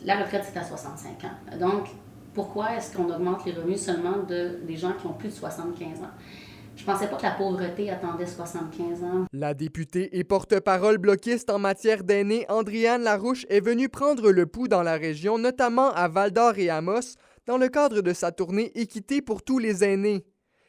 la retraite, c'est à 65 ans. Donc, pourquoi est-ce qu'on augmente les revenus seulement des gens qui ont plus de 75 ans? Je ne pensais pas que la pauvreté attendait 75 ans. La députée et porte-parole bloquiste en matière d'aînés, Andréane Larouche, est venue prendre le pouls dans la région, notamment à Val-d'Or et Amos, dans le cadre de sa tournée Équité pour tous les aînés.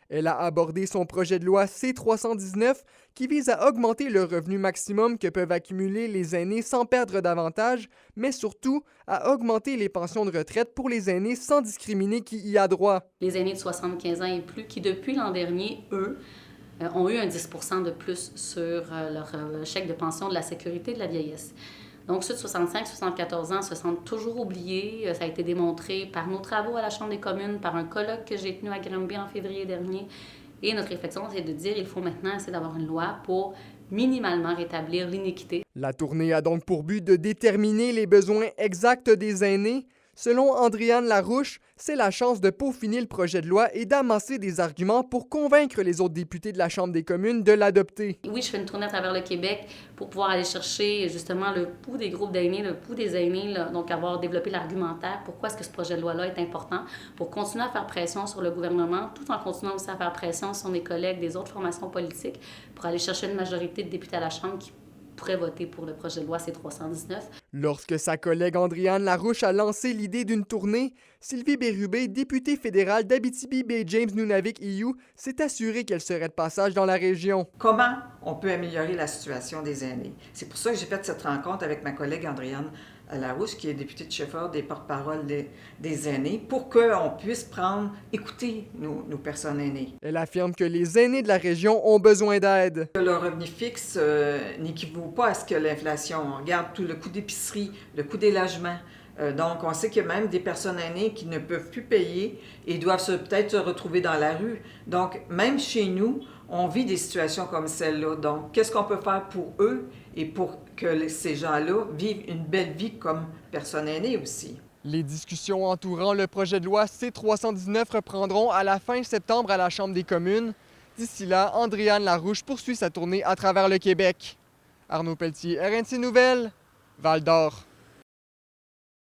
Elle a abordé son projet de loi C-319 qui vise à augmenter le revenu maximum que peuvent accumuler les aînés sans perdre davantage, mais surtout à augmenter les pensions de retraite pour les aînés sans discriminer qui y a droit. Les aînés de 75 ans et plus qui, depuis l'an dernier, eux, ont eu un 10 % de plus sur leur chèque de pension de la sécurité de la vieillesse. Donc, ceux de 65-74 ans se sentent toujours oubliés. Ça a été démontré par nos travaux à la Chambre des communes, par un colloque que j'ai tenu à Granby en février dernier. Et notre réflexion, c'est de dire qu'il faut maintenant essayer d'avoir une loi pour minimalement rétablir l'inéquité. La tournée a donc pour but de déterminer les besoins exacts des aînés. Selon Andréane Larouche, c'est la chance de peaufiner le projet de loi et d'amasser des arguments pour convaincre les autres députés de la Chambre des communes de l'adopter. Oui, je fais une tournée à travers le Québec pour pouvoir aller chercher justement le pouls des groupes d'aînés, le pouls des aînés, là, donc avoir développé l'argumentaire. Pourquoi est-ce que ce projet de loi-là est important? Pour continuer à faire pression sur le gouvernement, tout en continuant aussi à faire pression sur mes collègues des autres formations politiques pour aller chercher une majorité de députés à la Chambre qui pourraient voter pour le projet de loi C-319. Lorsque sa collègue Andréane Larouche a lancé l'idée d'une tournée, Sylvie Bérubé, députée fédérale d'Abitibi-Baie-James-Nunavik-EU, s'est assurée qu'elle serait de passage dans la région. Comment on peut améliorer la situation des aînés? C'est pour ça que j'ai fait cette rencontre avec ma collègue Andréane Larouche, qui est députée de Shefford, des porte-parole des aînés, pour qu'on puisse écouter nos personnes aînées. Elle affirme que les aînés de la région ont besoin d'aide. Le revenu fixe n'équivaut pas à ce que l'inflation. On regarde tout le coût d'épicerie, le coût des logements. Donc, on sait qu'il y a même des personnes aînées qui ne peuvent plus payer et doivent peut-être se retrouver dans la rue. Donc, même chez nous, on vit des situations comme celle-là. Donc, qu'est-ce qu'on peut faire pour eux et pour que ces gens-là vivent une belle vie comme personnes aînées aussi? Les discussions entourant le projet de loi C-319 reprendront à la fin septembre à la Chambre des communes. D'ici là, Andréane Larouche poursuit sa tournée à travers le Québec. Arnaud Pelletier, RNC Nouvelles, Val-d'Or.